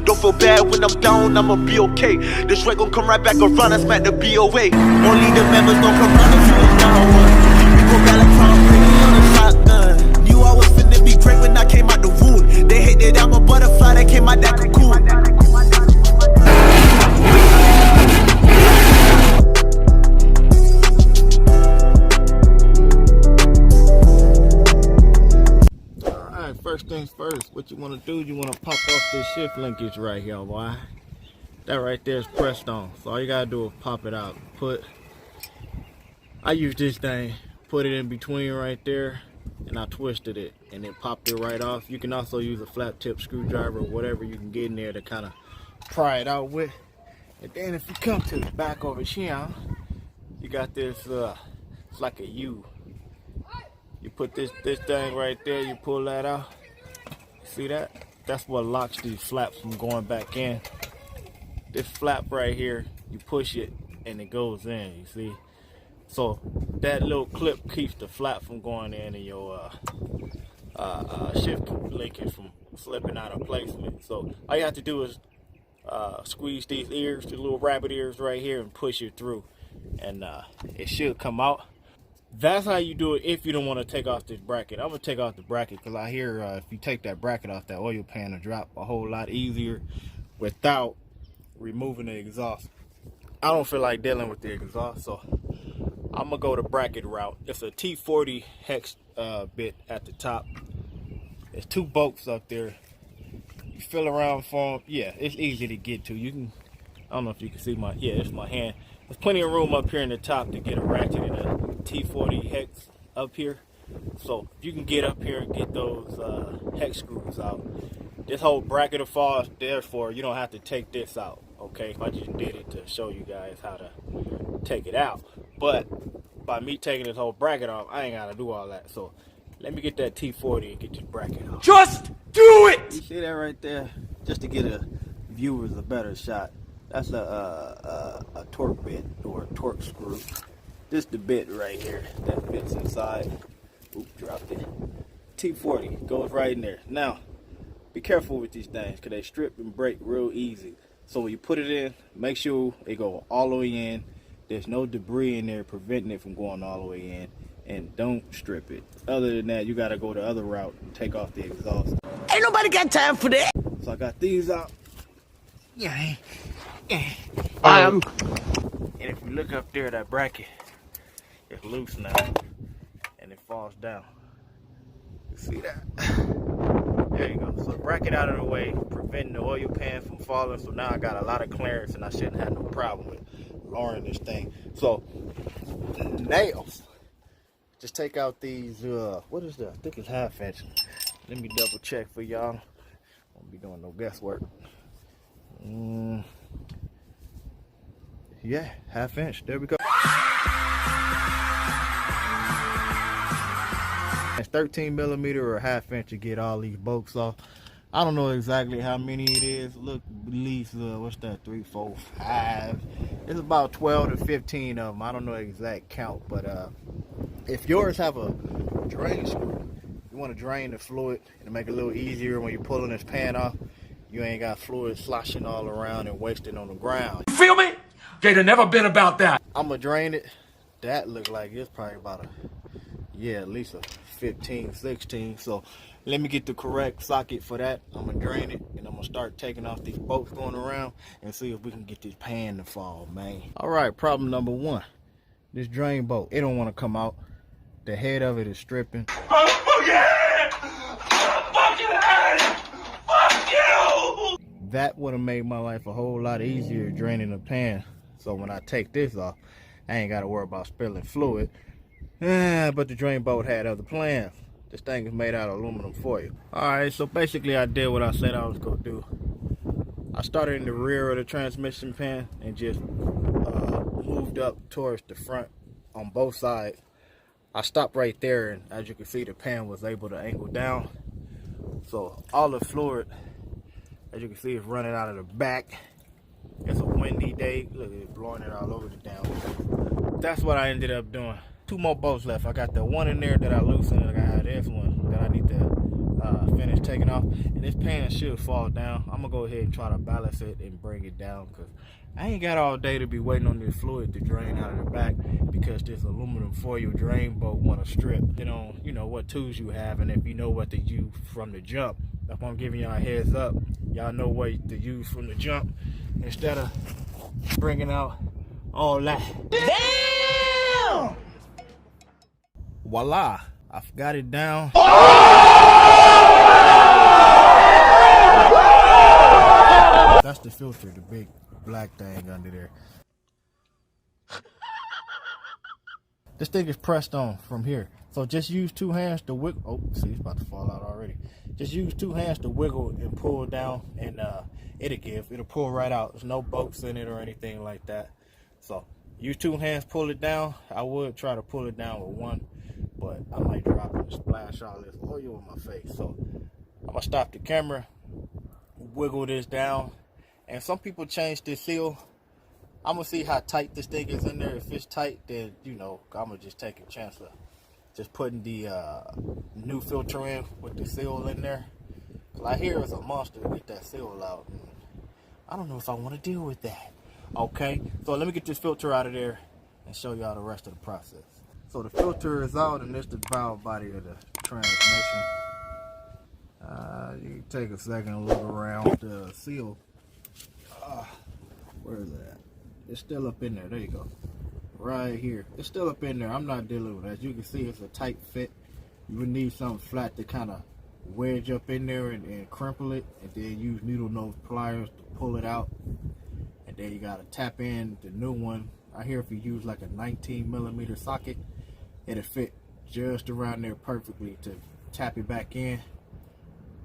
Don't feel bad when I'm down, I'ma be okay. This Shrek gon' come right back around and smack the BOA. Only the members gon' come round and see what's down one. We go Galactron, pretty on the shotgun. Knew I was finna be great when I came out the wound. They hate that I'm a butterfly that came out that cocoon. First things first, what you want to do, you want to pop off this shift linkage right here, boy. That right there is pressed on, so all you gotta do is pop it out. I use this thing, put it in between right there, and I twisted it and then popped it right off. You can also use a flat tip screwdriver or whatever you can get in there to kind of pry it out with. And then if you come to the back over here, you got this it's like a U. You put this thing right there, you pull that out. See that? That's what locks these flaps from going back in. This flap right here, you push it and it goes in, you see? So that little clip keeps the flap from going in and your shift linkage from slipping out of placement. So all you have to do is squeeze these ears, the little rabbit ears right here, and push it through. And it should come out. That's how you do it if you don't want to take off this bracket. I'm going to take off the bracket because I hear if you take that bracket off, that oil pan will drop a whole lot easier without removing the exhaust. I don't feel like dealing with the exhaust, so I'm going to go the bracket route. It's a T40 hex bit at the top. There's two bolts up there. You feel around for them. Yeah, it's easy to get to. You can, I don't know if you can see it's my hand. There's plenty of room up here in the top to get a ratchet and a T40 hex up here. So if you can get up here and get those hex screws out, this whole bracket will fall, therefore you don't have to take this out, okay? I just did it to show you guys how to take it out. But by me taking this whole bracket off, I ain't got to do all that. So let me get that T40 and get this bracket off. Just do it! You see that right there? Just to get a viewers a better shot. That's a torque bit or a torque screw. This the bit right here that fits inside. Oop, dropped it. T40 goes right in there. Now, be careful with these things because they strip and break real easy. So when you put it in, make sure it go all the way in. There's no debris in there preventing it from going all the way in. And don't strip it. Other than that, you got to go the other route and take off the exhaust. Ain't nobody got time for that. So I got these out. Yeah. And if you look up there, that bracket is loose now, and it falls down. You see that? There you go. So bracket out of the way, preventing the oil pan from falling. So now I got a lot of clearance, and I shouldn't have no problem with lowering this thing. So nails. Just take out these. What is that? I think it's 1/2 inch. Let me double check for y'all. Won't be doing no guesswork. Yeah, 1/2 inch. There we go. It's 13 millimeter or 1/2 inch to get all these bolts off. I don't know exactly how many it is. Look, at least what's that? 3, 4, 5. It's about 12 to 15 of them. I don't know the exact count, but if yours have a drain screw, you want to drain the fluid and make it a little easier when you're pulling this pan off. You ain't got fluid sloshing all around and wasting on the ground. you feel me? Gator never been about that. I'm gonna drain it. That look like it's probably about at least a 15, 16. So let me get the correct socket for that. I'm gonna drain it and I'm gonna start taking off these bolts going around and see if we can get this pan to fall, man. All right, problem number 1. This drain bolt, it don't want to come out. The head of it is stripping. Oh yeah! Fucking head! Fuck you! That would have made my life a whole lot easier draining the pan. So when I take this off, I ain't got to worry about spilling fluid. But the drain bolt had other plans. This thing is made out of aluminum foil. Alright, so basically I did what I said I was going to do. I started in the rear of the transmission pan and just moved up towards the front on both sides. I stopped right there, and as you can see, the pan was able to angle down. So all the fluid, as you can see, is running out of the back. It's a windy day. Look, it's blowing it all over the down. That's what I ended up doing. 2 more bolts left. I got the one in there that I loosened, and I got this one that I need to finished taking off, and this pan should fall down. I'm gonna go ahead and try to balance it and bring it down, because I ain't got all day to be waiting on this fluid to drain out of the back, because this aluminum foil drain bolt want to strip. You know what tools you have, and if you know what to use from the jump. If I'm giving y'all a heads up, y'all know what to use from the jump instead of bringing out all that. Damn! Voila, I've got it down. That's the filter, the big black thing under there. This thing is pressed on from here. So just use 2 hands to wiggle. Oh, see, it's about to fall out already. Just use 2 hands to wiggle and pull down, and it'll pull right out. There's no bolts in it or anything like that. So use 2 hands, pull it down. I would try to pull it down with 1, but I might drop it and splash all this oil in my face. So I'm gonna stop the camera, wiggle this down, and some people change the seal. I'm gonna see how tight this thing is in there. If it's tight, then I'm gonna just take a chance of just putting the new filter in with the seal in there. I hear it's a monster to get that seal out. I don't know if I want to deal with that. Okay, so let me get this filter out of there and show y'all the rest of the process. So the filter is out, and this is the valve body of the transmission. You can take a second and look around the seal. Where is that? It's still up in there. There you go. Right here. It's still up in there. I'm not dealing with it. As you can see, it's a tight fit. You would need something flat to kind of wedge up in there and crumple it, and then use needle nose pliers to pull it out. And then you got to tap in the new one. I hear if you use like a 19mm socket, it'll fit just around there perfectly to tap it back in.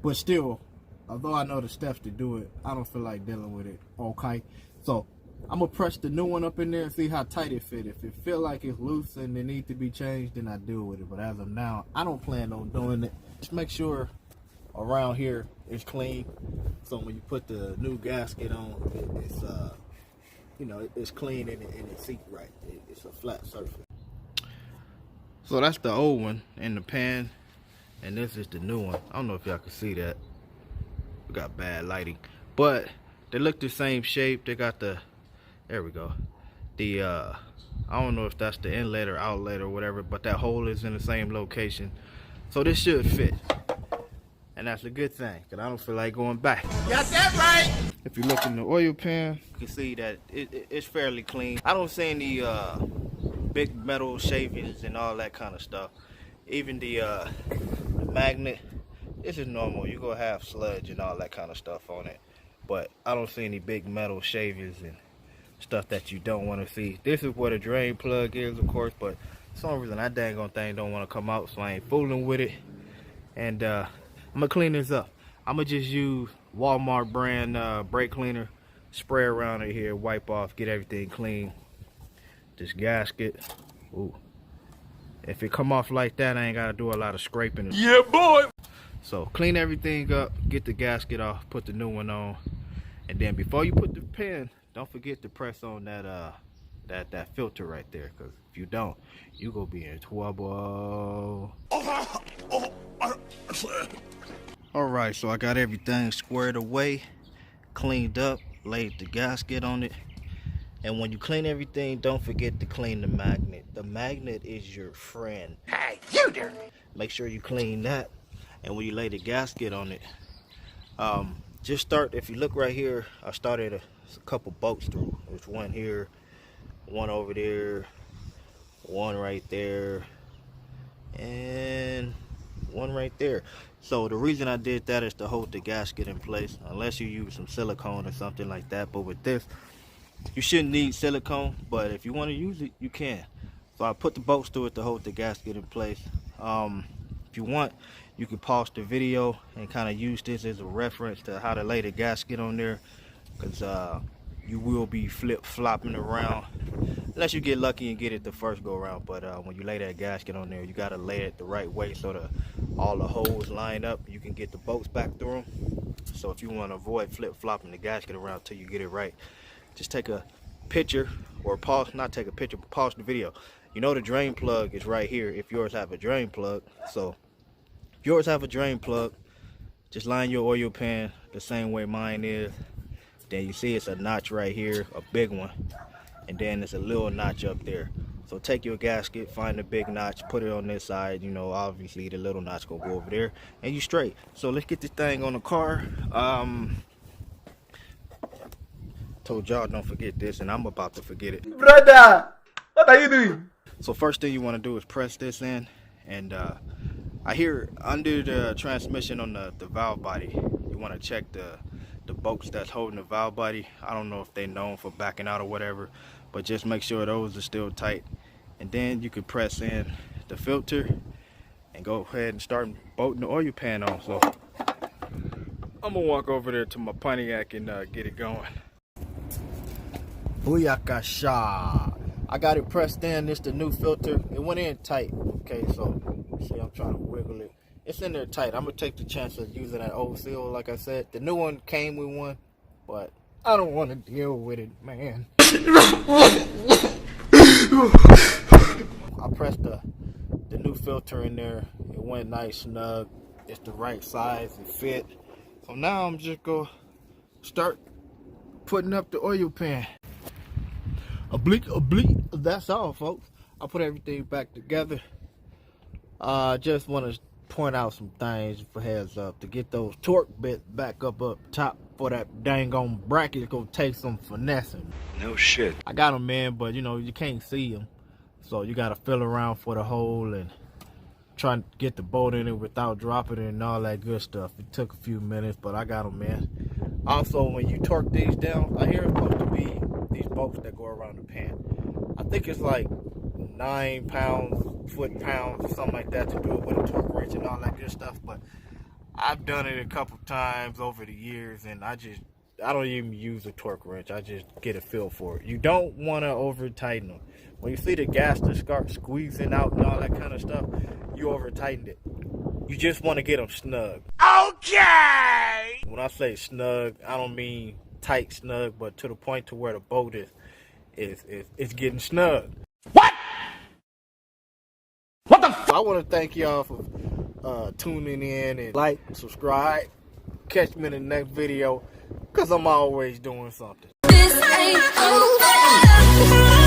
But still, although I know the steps to do it, I don't feel like dealing with it. Okay, so I'm gonna press the new one up in there and see how tight it fit. If it feel like it's loose and it needs to be changed, then I deal with it. But as of now, I don't plan on doing it. Just make sure around here it's clean, so when you put the new gasket on, it's it's clean and it's seat right. It's a flat surface. So that's the old one in the pan, and this is the new one. I don't know if y'all can see that. We got bad lighting, but they look the same shape. They got the, there we go, the I don't know if that's the inlet or outlet or whatever, but that hole is in the same location, so this should fit, and that's a good thing, because I don't feel like going back. Got that right! If you look in the oil pan, you can see that it's fairly clean. I don't see any big metal shavings and all that kind of stuff. Even the magnet, this is normal. You're gonna have sludge and all that kind of stuff on it, but I don't see any big metal shavings and stuff that you don't want to see. This is where the drain plug is, of course, but for some reason that dang on thing don't want to come out, so I ain't fooling with it. And I'm gonna clean this up. I'm gonna just use Walmart brand brake cleaner, spray around it here, wipe off, get everything clean. This gasket, ooh, if it come off like that, I ain't gotta do a lot of scraping. Yeah, boy! So clean everything up, get the gasket off, put the new one on, and then before you put the pan, don't forget to press on that that filter right there, because if you don't, you gonna be in trouble. Alright, so I got everything squared away, cleaned up, laid the gasket on it. And when you clean everything, don't forget to clean the magnet. The magnet is your friend. Hey, you dirty! Make sure you clean that. And when you lay the gasket on it, just start, if you look right here, I started a couple bolts through. There's one here, one over there, one right there, and one right there. So the reason I did that is to hold the gasket in place, unless you use some silicone or something like that. But with this, you shouldn't need silicone, but if you want to use it, you can. So I put the bolts through it to hold the gasket in place. If you want, you can pause the video and kind of use this as a reference to how to lay the gasket on there, because you will be flip-flopping around unless you get lucky and get it the first go around. But when you lay that gasket on there, you got to lay it the right way so all the holes line up. You can get the bolts back through them. So if you want to avoid flip-flopping the gasket around till you get it right, just take a picture, or pause, not take a picture, but pause the video. You know the drain plug is right here if yours have a drain plug. So if yours have a drain plug, just line your oil pan the same way mine is. Then you see it's a notch right here, a big one, and then there's a little notch up there. So take your gasket, find the big notch, put it on this side. You know, obviously the little notch gonna go over there, and you straight. So let's get this thing on the car. Told y'all don't forget this, and I'm about to forget it. Brother, what are you doing? So first thing you want to do is press this in, and I hear under the transmission on the valve body, you want to check the bolts that's holding the valve body. I don't know if they're known for backing out or whatever, but just make sure those are still tight. And then you can press in the filter and go ahead and start bolting the oil pan on. So I'm gonna walk over there to my Pontiac and get it going. Booyakasha. I got it pressed in. This the new filter. It went in tight. Okay, so see, I'm trying to wiggle it. It's in there tight. I'm gonna take the chance of using that old seal. Like I said, the new one came with one, but I don't want to deal with it, man. I pressed the new filter in there. It went nice, snug. It's the right size and fit. So now I'm just gonna start putting up the oil pan. Oblique. That's all, folks. I put everything back together. Just want to point out some things for heads up. To get those torque bits back up top for that dang on bracket, it's gonna take some finessing. No shit. I got them, man, but you know, you can't see them, so you gotta feel around for the hole and try to get the bolt in it without dropping it and all that good stuff. It took a few minutes, but I got them, man. Also, when you torque these down, I hear it's supposed to be these bolts that go around the pan. I think it's like 9 pounds, foot-pounds, or something like that to do it with a torque wrench and all that good stuff. But I've done it a couple times over the years, and I don't even use a torque wrench. I just get a feel for it. You don't want to over tighten them. When you see the gas to start squeezing out and all that kind of stuff, you over tightened it. You just want to get them snug. Okay! When I say snug, I don't mean tight snug, but to the point to where the bolt is getting snug. What? What the f? I want to thank y'all for tuning in and like, subscribe. Catch me in the next video, because I'm always doing something. This ain't over.